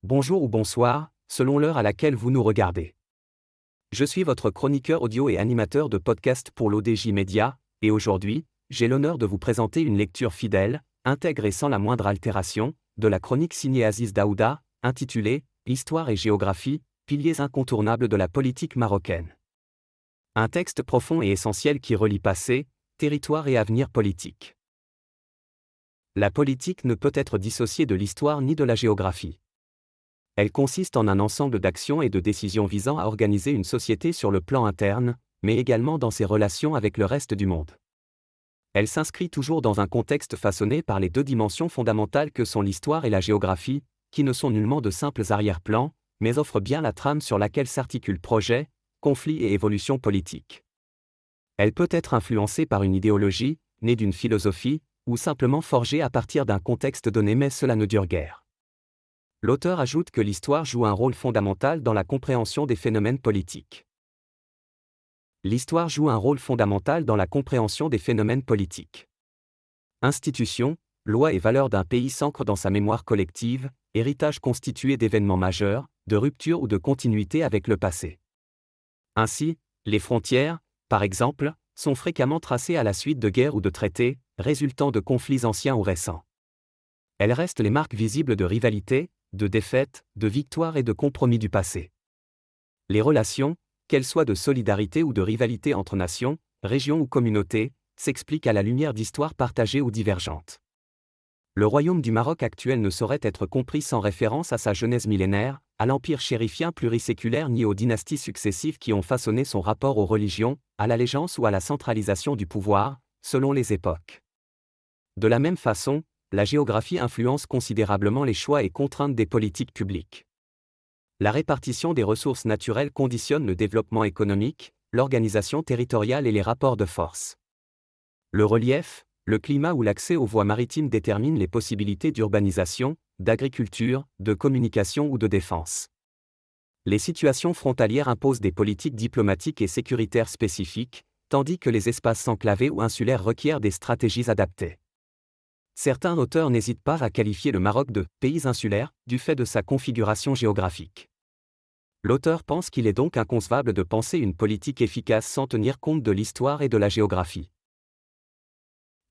Bonjour ou bonsoir, selon l'heure à laquelle vous nous regardez. Je suis votre chroniqueur audio et animateur de podcast pour l'ODJ Média, et aujourd'hui, j'ai l'honneur de vous présenter une lecture fidèle, intègre et sans la moindre altération, de la chronique signée Aziz Daouda, intitulée « Histoire et géographie, piliers incontournables de la politique marocaine ». Un texte profond et essentiel qui relie passé, territoire et avenir politique. La politique ne peut être dissociée de l'histoire ni de la géographie. Elle consiste en un ensemble d'actions et de décisions visant à organiser une société sur le plan interne, mais également dans ses relations avec le reste du monde. Elle s'inscrit toujours dans un contexte façonné par les deux dimensions fondamentales que sont l'histoire et la géographie, qui ne sont nullement de simples arrière-plans, mais offrent bien la trame sur laquelle s'articulent projets, conflits et évolutions politiques. Elle peut être influencée par une idéologie, née d'une philosophie, ou simplement forgée à partir d'un contexte donné, mais cela ne dure guère. L'auteur ajoute que l'histoire joue un rôle fondamental dans la compréhension des phénomènes politiques. L'histoire joue un rôle fondamental dans la compréhension des phénomènes politiques. Institutions, lois et valeurs d'un pays s'ancrent dans sa mémoire collective, héritage constitué d'événements majeurs, de ruptures ou de continuité avec le passé. Ainsi, les frontières, par exemple, sont fréquemment tracées à la suite de guerres ou de traités, résultant de conflits anciens ou récents. Elles restent les marques visibles de rivalités, de défaites, de victoires et de compromis du passé. Les relations, qu'elles soient de solidarité ou de rivalité entre nations, régions ou communautés, s'expliquent à la lumière d'histoires partagées ou divergentes. Le royaume du Maroc actuel ne saurait être compris sans référence à sa genèse millénaire, à l'empire chérifien pluriséculaire ni aux dynasties successives qui ont façonné son rapport aux religions, à l'allégeance ou à la centralisation du pouvoir, selon les époques. De la même façon, la géographie influence considérablement les choix et contraintes des politiques publiques. La répartition des ressources naturelles conditionne le développement économique, l'organisation territoriale et les rapports de force. Le relief, le climat ou l'accès aux voies maritimes déterminent les possibilités d'urbanisation, d'agriculture, de communication ou de défense. Les situations frontalières imposent des politiques diplomatiques et sécuritaires spécifiques, tandis que les espaces enclavés ou insulaires requièrent des stratégies adaptées. Certains auteurs n'hésitent pas à qualifier le Maroc de « pays insulaire » du fait de sa configuration géographique. L'auteur pense qu'il est donc inconcevable de penser une politique efficace sans tenir compte de l'histoire et de la géographie.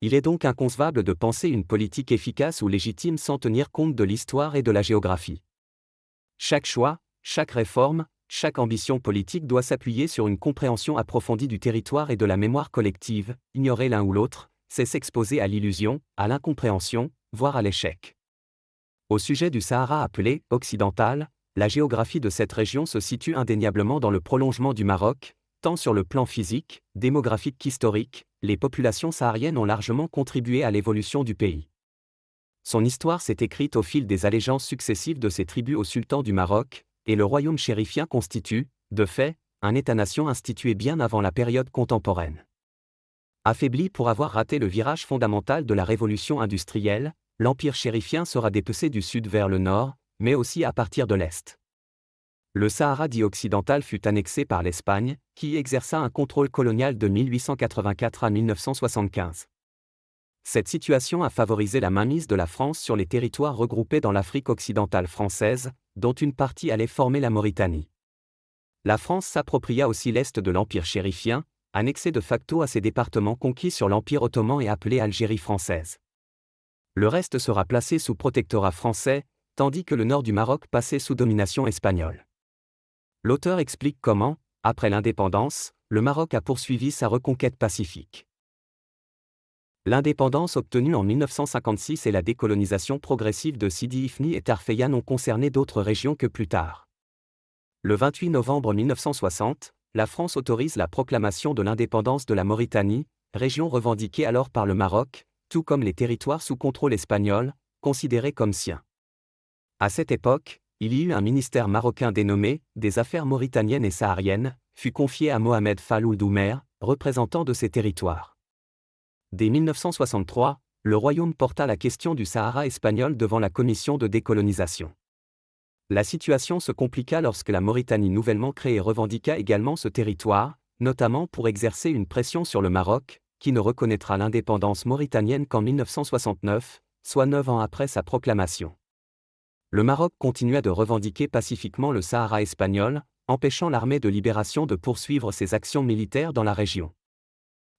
Il est donc inconcevable de penser une politique efficace ou légitime sans tenir compte de l'histoire et de la géographie. Chaque choix, chaque réforme, chaque ambition politique doit s'appuyer sur une compréhension approfondie du territoire et de la mémoire collective. Ignorer l'un ou l'autre, c'est s'exposer à l'illusion, à l'incompréhension, voire à l'échec. Au sujet du Sahara appelé « occidental », la géographie de cette région se situe indéniablement dans le prolongement du Maroc, tant sur le plan physique, démographique qu'historique, les populations sahariennes ont largement contribué à l'évolution du pays. Son histoire s'est écrite au fil des allégeances successives de ces tribus au sultan du Maroc, et le royaume chérifien constitue, de fait, un État-nation institué bien avant la période contemporaine. Affaibli pour avoir raté le virage fondamental de la révolution industrielle, l'empire chérifien sera dépecé du sud vers le nord, mais aussi à partir de l'est. Le Sahara dit occidental fut annexé par l'Espagne, qui exerça un contrôle colonial de 1884 à 1975. Cette situation a favorisé la mainmise de la France sur les territoires regroupés dans l'Afrique occidentale française, dont une partie allait former la Mauritanie. La France s'appropria aussi l'est de l'empire chérifien, annexé de facto à ces départements conquis sur l'Empire ottoman et appelés Algérie française. Le reste sera placé sous protectorat français, tandis que le nord du Maroc passait sous domination espagnole. L'auteur explique comment, après l'indépendance, le Maroc a poursuivi sa reconquête pacifique. L'indépendance obtenue en 1956 et la décolonisation progressive de Sidi Ifni et Tarfeyan ont concerné d'autres régions que plus tard. Le 28 novembre 1960, la France autorise la proclamation de l'indépendance de la Mauritanie, région revendiquée alors par le Maroc, tout comme les territoires sous contrôle espagnol, considérés comme siens. À cette époque, il y eut un ministère marocain dénommé « des Affaires mauritaniennes et sahariennes », fut confié à Mohamed Fall Ould Oumer, représentant de ces territoires. Dès 1963, le royaume porta la question du Sahara espagnol devant la commission de décolonisation. La situation se compliqua lorsque la Mauritanie nouvellement créée revendiqua également ce territoire, notamment pour exercer une pression sur le Maroc, qui ne reconnaîtra l'indépendance mauritanienne qu'en 1969, soit 9 ans après sa proclamation. Le Maroc continua de revendiquer pacifiquement le Sahara espagnol, empêchant l'armée de libération de poursuivre ses actions militaires dans la région.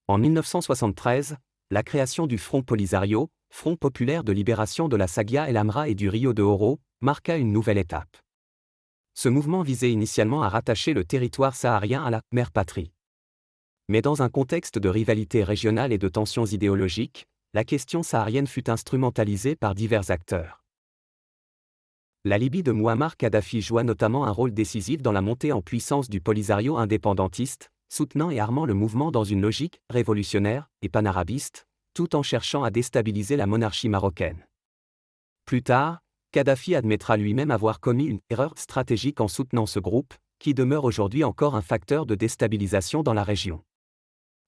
En 1973, la création du Front Polisario, Front populaire de libération de la Sagia El Amra et du Rio de Oro, marqua une nouvelle étape. Ce mouvement visait initialement à rattacher le territoire saharien à la mère patrie. Mais dans un contexte de rivalité régionale et de tensions idéologiques, la question saharienne fut instrumentalisée par divers acteurs. La Libye de Mouammar Kadhafi joua notamment un rôle décisif dans la montée en puissance du Polisario indépendantiste, soutenant et armant le mouvement dans une logique révolutionnaire et panarabiste, tout en cherchant à déstabiliser la monarchie marocaine. Plus tard, Kadhafi admettra lui-même avoir commis une erreur stratégique en soutenant ce groupe, qui demeure aujourd'hui encore un facteur de déstabilisation dans la région.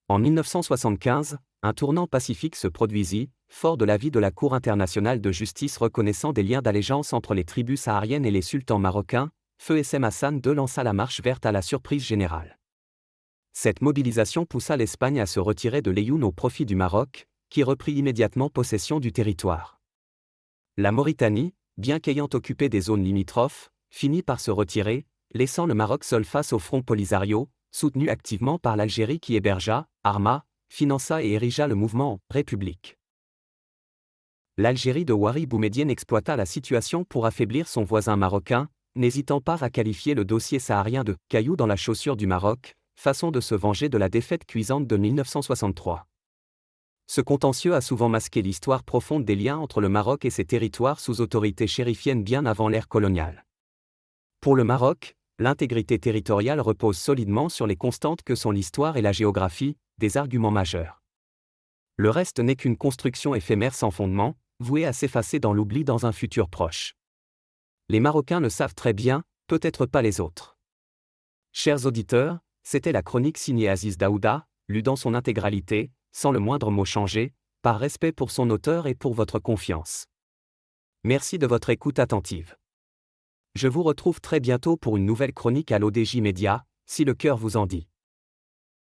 En 1975, un tournant pacifique se produisit, fort de l'avis de la Cour internationale de justice reconnaissant des liens d'allégeance entre les tribus sahariennes et les sultans marocains, Feu SM Hassan II lança la marche verte à la surprise générale. Cette mobilisation poussa l'Espagne à se retirer de l'Aïoun au profit du Maroc, qui reprit immédiatement possession du territoire. La Mauritanie, bien qu'ayant occupé des zones limitrophes, finit par se retirer, laissant le Maroc seul face au Front Polisario, soutenu activement par l'Algérie qui hébergea, arma, finança et érigea le mouvement en République. L'Algérie de Ouari Boumedienne exploita la situation pour affaiblir son voisin marocain, n'hésitant pas à qualifier le dossier saharien de « caillou dans la chaussure du Maroc », façon de se venger de la défaite cuisante de 1963. Ce contentieux a souvent masqué l'histoire profonde des liens entre le Maroc et ses territoires sous autorité chérifienne bien avant l'ère coloniale. Pour le Maroc, l'intégrité territoriale repose solidement sur les constantes que sont l'histoire et la géographie, des arguments majeurs. Le reste n'est qu'une construction éphémère sans fondement, vouée à s'effacer dans l'oubli dans un futur proche. Les Marocains le savent très bien, peut-être pas les autres. Chers auditeurs, c'était la chronique signée Aziz Daouda, lue dans son intégralité, sans le moindre mot changé, par respect pour son auteur et pour votre confiance. Merci de votre écoute attentive. Je vous retrouve très bientôt pour une nouvelle chronique à l'ODJ Média, si le cœur vous en dit.